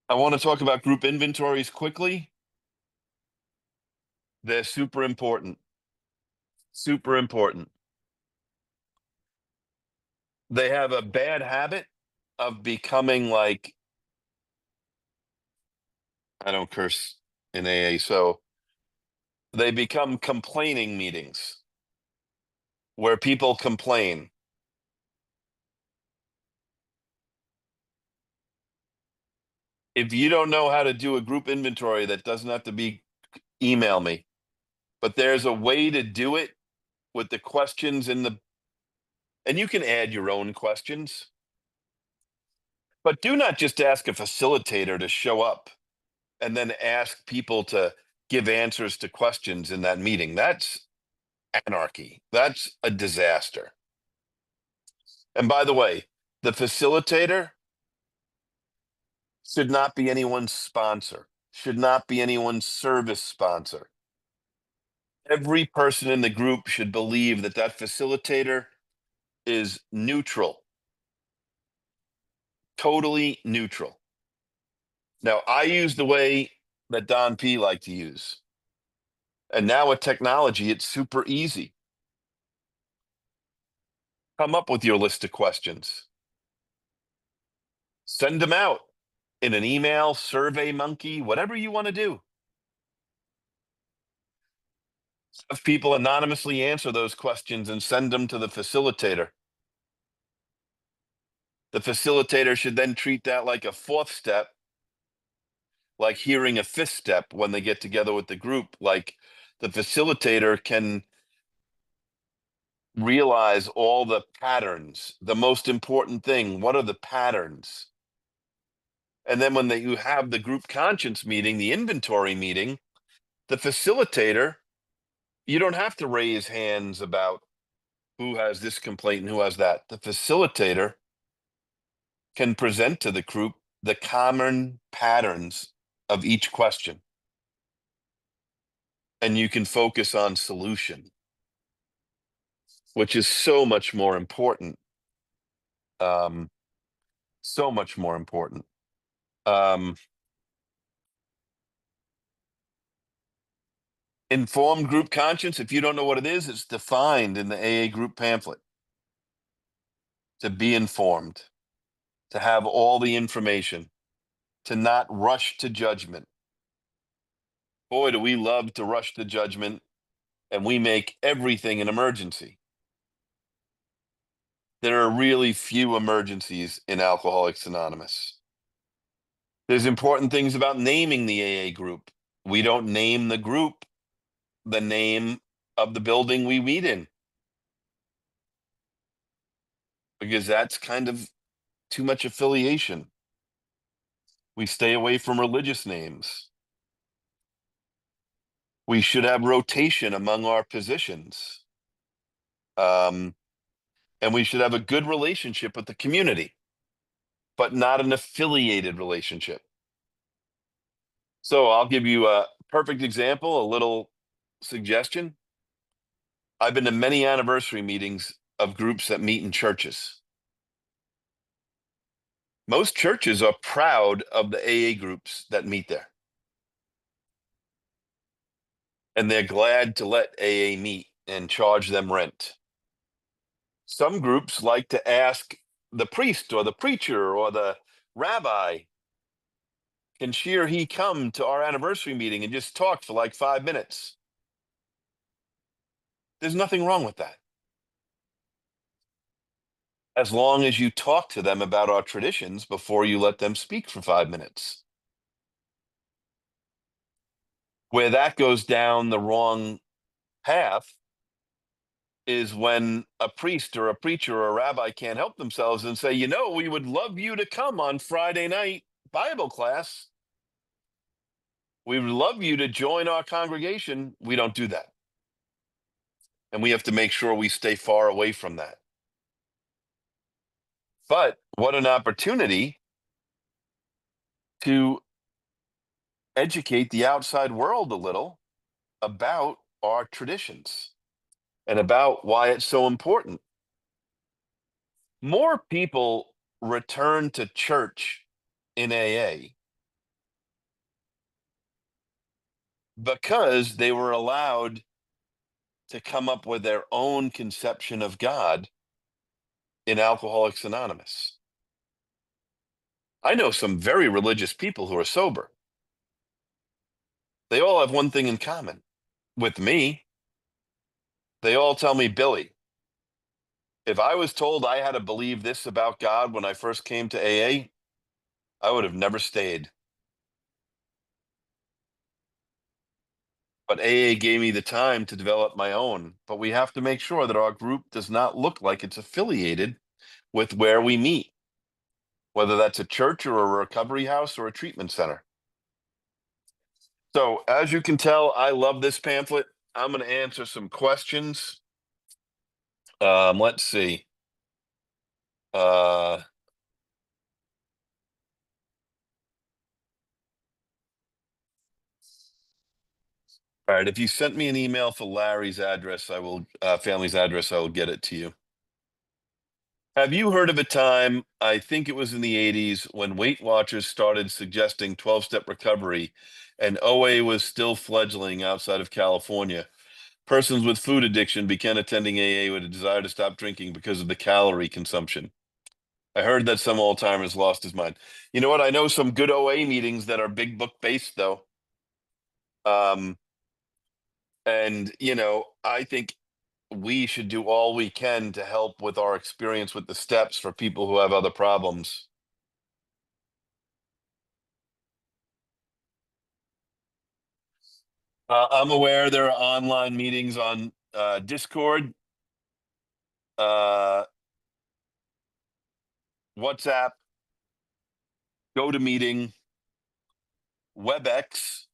I want to talk about group inventories quickly. They're super important. Super important. They have a bad habit of becoming like, I don't curse in AA, so they become complaining meetings where people complain. If you don't know how to do a group inventory, that doesn't have to be email me, but there's a way to do it with the questions and you can add your own questions, but do not just ask a facilitator to show up and then ask people to give answers to questions in that meeting. That's anarchy. That's a disaster. And by the way, the facilitator should not be anyone's sponsor, should not be anyone's service sponsor. Every person in the group should believe that that facilitator is neutral, totally neutral. Now, I use the way that Don P liked to use. And now with technology, it's super easy. Come up with your list of questions. Send them out in an email, Survey Monkey, whatever you want to do. Have people anonymously answer those questions and send them to the facilitator. The facilitator should then treat that like a fourth step, like hearing a fifth step when they get together with the group. Like the facilitator can realize all the patterns, the most important thing. What are the patterns? And then when you have the group conscience meeting, the inventory meeting, the facilitator, you don't have to raise hands about who has this complaint and who has that. The facilitator can present to the group the common patterns of each question. And you can focus on solution, which is so much more important. So much more important. Informed group conscience, if you don't know what it is, it's defined in the AA group pamphlet. To be informed, to have all the information, to not rush to judgment. Boy, do we love to rush to judgment and we make everything an emergency. There are really few emergencies in Alcoholics Anonymous. There's important things about naming the AA group. We don't name the group the name of the building we meet in, because that's kind of too much affiliation. We stay away from religious names. We should have rotation among our positions. And we should have a good relationship with the community, but not an affiliated relationship. So I'll give you a perfect example, a little suggestion. I've been to many anniversary meetings of groups that meet in churches. Most churches are proud of the AA groups that meet there. And they're glad to let AA meet and charge them rent. Some groups like to ask the priest or the preacher or the rabbi, can she or he come to our anniversary meeting and just talk for like 5 minutes? There's nothing wrong with that, as long as you talk to them about our traditions before you let them speak for 5 minutes. Where that goes down the wrong path is when a priest or a preacher or a rabbi can't help themselves and say, we would love you to come on Friday night Bible class. We would love you to join our congregation. We don't do that. And we have to make sure we stay far away from that. But what an opportunity to educate the outside world a little about our traditions and about why it's so important. More people return to church in AA because they were allowed to come up with their own conception of God in Alcoholics Anonymous. I know some very religious people who are sober. They all have one thing in common with me. They all tell me, Billy, if I was told I had to believe this about God when I first came to AA, I would have never stayed. But AA gave me the time to develop my own. But we have to make sure that our group does not look like it's affiliated with where we meet, whether that's a church or a recovery house or a treatment center. So as you can tell, I love this pamphlet. I'm going to answer some questions. Let's see. All right. If you sent me an email for Larry's address, family's address, I will get it to you. Have you heard of a time, I think it was in the 80s, when Weight Watchers started suggesting 12-step recovery and OA was still fledgling outside of California? Persons with food addiction began attending AA with a desire to stop drinking because of the calorie consumption. I heard that some old-timers lost his mind. You know what? I know some good OA meetings that are big book based, though. And, I think we should do all we can to help with our experience with the steps for people who have other problems. I'm aware there are online meetings on Discord, uh, WhatsApp, GoToMeeting, WebEx,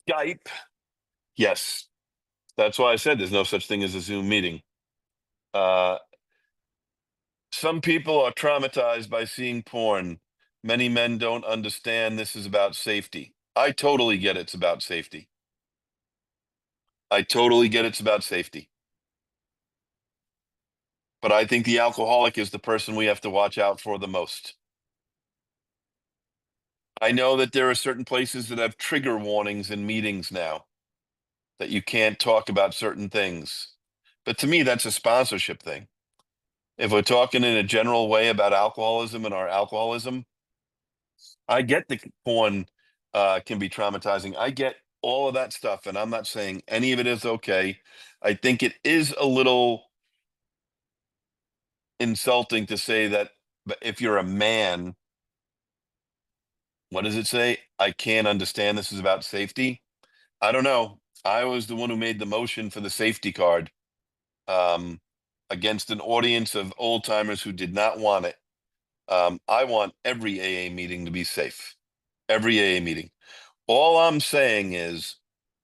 Skype. Yes, that's why I said there's no such thing as a Zoom meeting. Uh, some people are traumatized by seeing porn. Many men don't understand this is about safety. I totally get it's about safety. I totally get it's about safety. But I think the alcoholic is the person we have to watch out for the most. I know that there are certain places that have trigger warnings in meetings now that you can't talk about certain things. But to me, that's a sponsorship thing. If we're talking in a general way about alcoholism and our alcoholism, I get the porn can be traumatizing. I get all of that stuff, and I'm not saying any of it is okay. I think it is a little insulting to say that, but if you're a man, what does it say? I can't understand this is about safety. I don't know. I was the one who made the motion for the safety card um, against an audience of old timers who did not want it. I want every AA meeting to be safe. Every AA meeting. All I'm saying is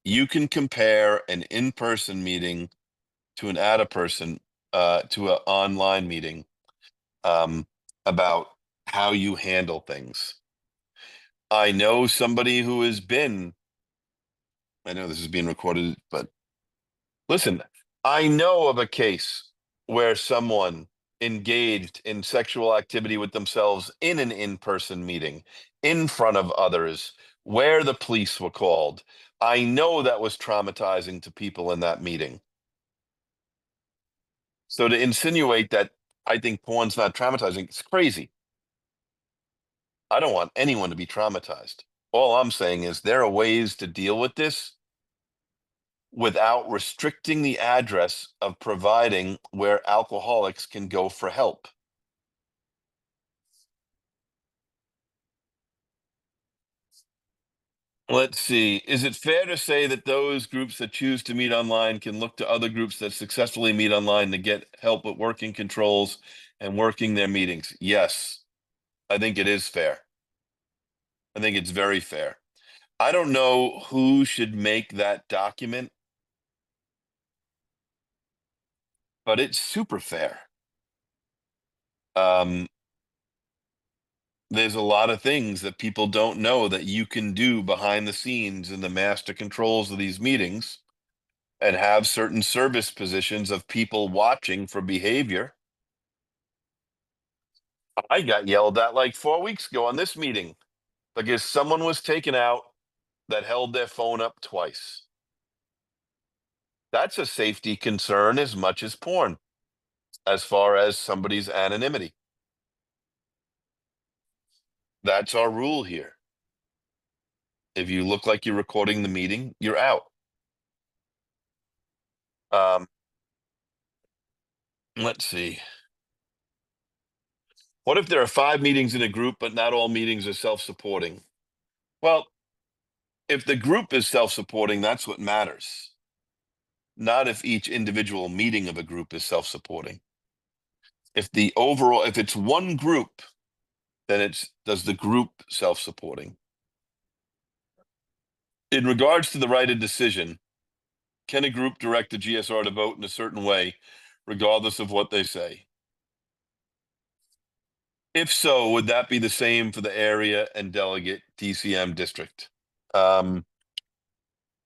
you can compare an in-person meeting to an at-a-person, to an online meeting, um, about how you handle things. I know somebody who has been, I know this is being recorded, but listen, I know of a case where someone engaged in sexual activity with themselves in an in-person meeting in front of others where the police were called. I know that was traumatizing to people in that meeting. So to insinuate that I think porn's not traumatizing, it's crazy. I don't want anyone to be traumatized. All I'm saying is there are ways to deal with this without restricting the address of providing where alcoholics can go for help. Let's see. Is it fair to say that those groups that choose to meet online can look to other groups that successfully meet online to get help with working controls and working their meetings? Yes, I think it is fair. I think it's very fair. I don't know who should make that document, but it's super fair. Um, there's a lot of things that people don't know that you can do behind the scenes in the master controls of these meetings and have certain service positions of people watching for behavior. I got yelled at like 4 weeks ago on this meeting because someone was taken out that held their phone up twice. That's a safety concern as much as porn, as far as somebody's anonymity. That's our rule here. If you look like you're recording the meeting, you're out. Um, let's see. What if there are 5 meetings in a group, but not all meetings are self-supporting? Well, if the group is self-supporting, that's what matters. Not if each individual meeting of a group is self-supporting. If it's one group, then it's does the group self-supporting. In regards to the right of decision, can a group direct the GSR to vote in a certain way, regardless of what they say? If so, would that be the same for the area and delegate DCM district? Um,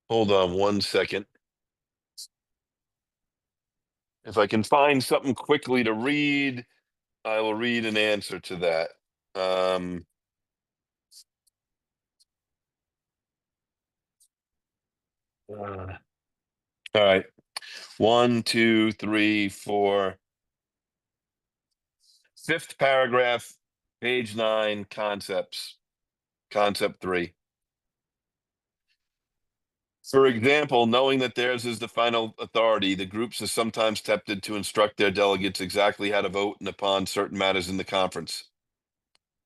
hold on one second. If I can find something quickly to read, I will read an answer to that. Uh, all right. 1, 2, 3, 4. Fifth paragraph, page 9, concepts. Concept 3. For example, knowing that theirs is the final authority, the groups are sometimes tempted to instruct their delegates exactly how to vote and upon certain matters in the conference.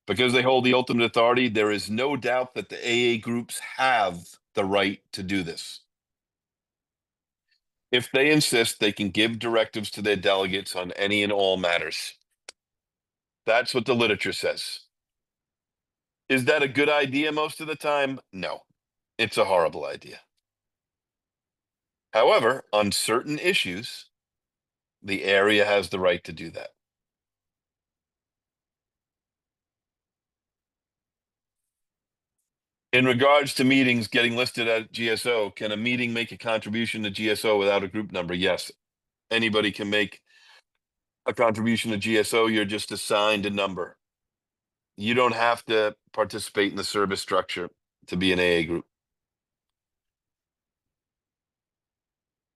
Because they hold the ultimate authority, there is no doubt that the AA groups have the right to do this. If they insist, they can give directives to their delegates on any and all matters. That's what the literature says. Is that a good idea most of the time? No, it's a horrible idea. However, on certain issues, the area has the right to do that. In regards to meetings getting listed at GSO, can a meeting make a contribution to GSO without a group number? Yes, anybody can make a contribution to GSO. You're just assigned a number. You don't have to participate in the service structure to be an AA group.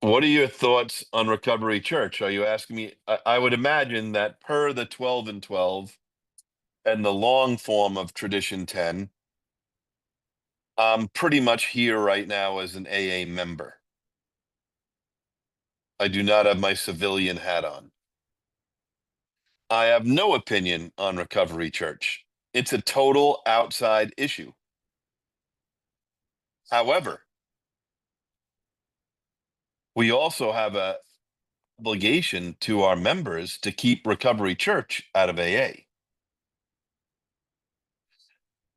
What are your thoughts on Recovery Church? Are you asking me? I would imagine that per the 12 and 12 and the long form of Tradition 10, I'm pretty much here right now as an AA member. I do not have my civilian hat on. I have no opinion on Recovery Church. It's a total outside issue. However, we also have a obligation to our members to keep Recovery Church out of AA.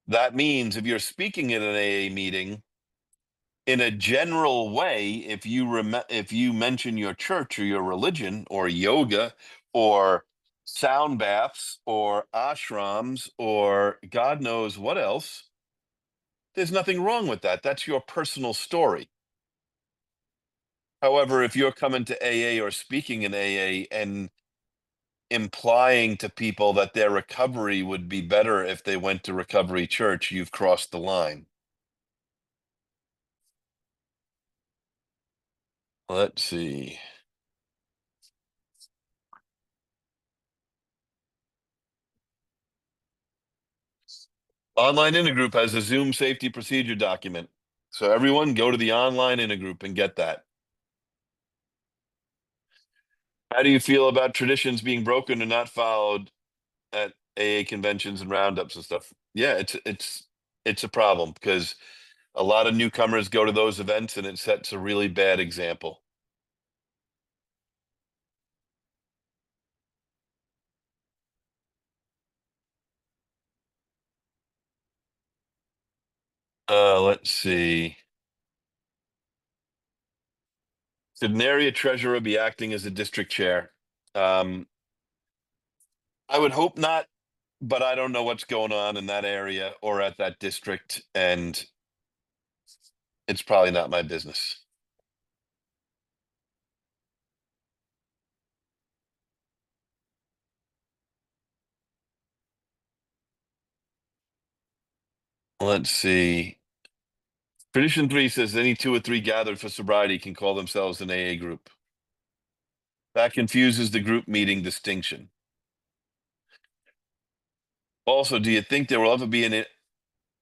That means if you're speaking in an AA meeting, in a general way, if you mention your church or your religion or yoga or sound baths or ashrams or God knows what else, there's nothing wrong with that. That's your personal story. However, if you're coming to AA or speaking in AA and implying to people that their recovery would be better if they went to Recovery Church, you've crossed the line. Let's see. Online Intergroup has a Zoom safety procedure document. So everyone go to the online Intergroup and get that. How do you feel about traditions being broken and not followed at AA conventions and roundups and stuff? Yeah, it's a problem because a lot of newcomers go to those events and it sets a really bad example. Let's see. Should an area treasurer be acting as a district chair? Um, I would hope not, but I don't know what's going on in that area or at that district, and it's probably not my business. Let's see. Tradition 3 says any two or three gathered for sobriety can call themselves an AA group. That confuses the group meeting distinction. Also, do you think there will ever be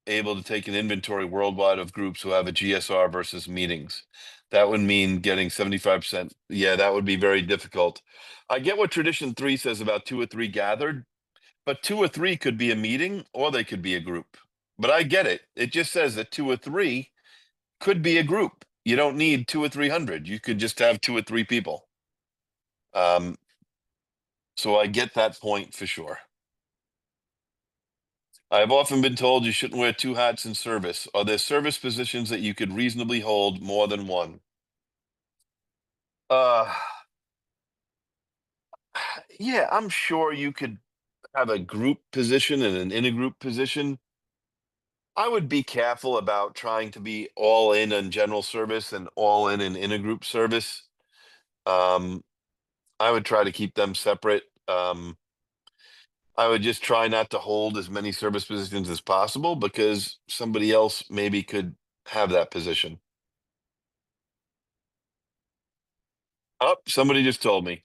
able to take an inventory worldwide of groups who have a GSR versus meetings? That would mean getting 75%. Yeah, that would be very difficult. I get what Tradition 3 says about two or three gathered, but two or three could be a meeting or they could be a group. But I get it. It just says that two or three could be a group. You don't need two or 300. You could just have two or three people. Um, so I get that point for sure. I've often been told you shouldn't wear two hats in service. Are there service positions that you could reasonably hold more than one? Uh, yeah, I'm sure you could have a group position and an intergroup position. I would be careful about trying to be all in on general service and all in intergroup service. Um, I would try to keep them separate. I would just try not to hold as many service positions as possible because somebody else maybe could have that position. Oh, somebody just told me.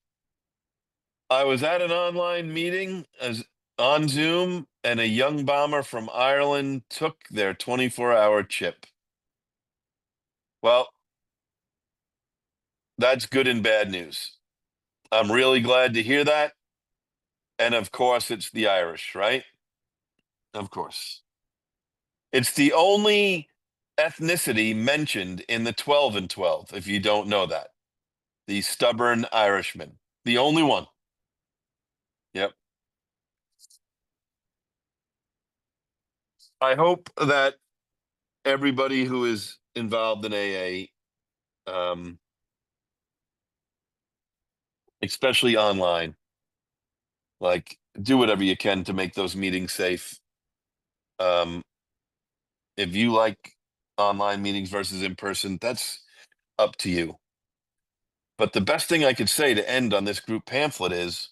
I was at an online meeting as on Zoom, and a young bomber from Ireland took their 24-hour chip. Well, that's good and bad news. I'm really glad to hear that. And of course, it's the Irish, right? Of course. It's the only ethnicity mentioned in the 12 and 12, if you don't know that. The stubborn Irishman. The only one. Yep. I hope that everybody who is involved in AA, especially online, like do whatever you can to make those meetings safe. Um, if you like online meetings versus in person, that's up to you. But the best thing I could say to end on this group pamphlet is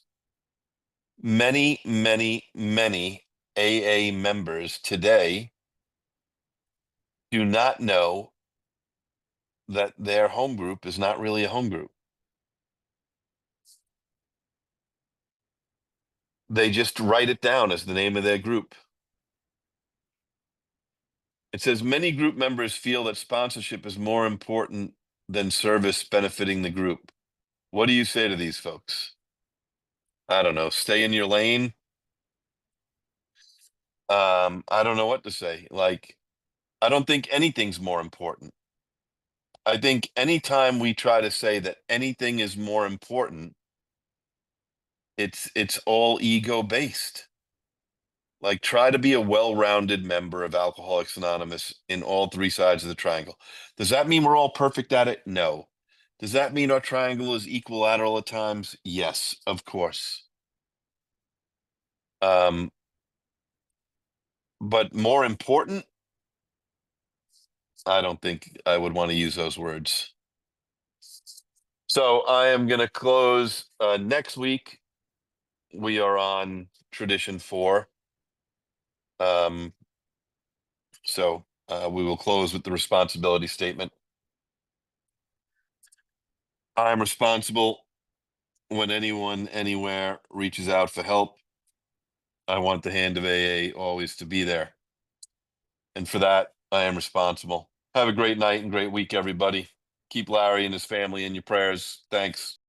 many, many, many AA members today do not know that their home group is not really a home group. They just write it down as the name of their group. It says many group members feel that sponsorship is more important than service benefiting the group. What do you say to these folks? I don't know. Stay in your lane. I don't know what to say. Like, I don't think anything's more important. I think anytime we try to say that anything is more important, it's all ego based. Like, try to be a well-rounded member of Alcoholics Anonymous in all three sides of the triangle. Does that mean we're all perfect at it? No. Does that mean our triangle is equilateral at times? Yes, of course. Um, but more important, I don't think I would want to use those words. So I am going to close next week. We are on tradition 4. So we will close with the responsibility statement. I'm responsible when anyone anywhere reaches out for help. I want the hand of AA always to be there. And for that, I am responsible. Have a great night and great week, everybody. Keep Larry and his family in your prayers. Thanks.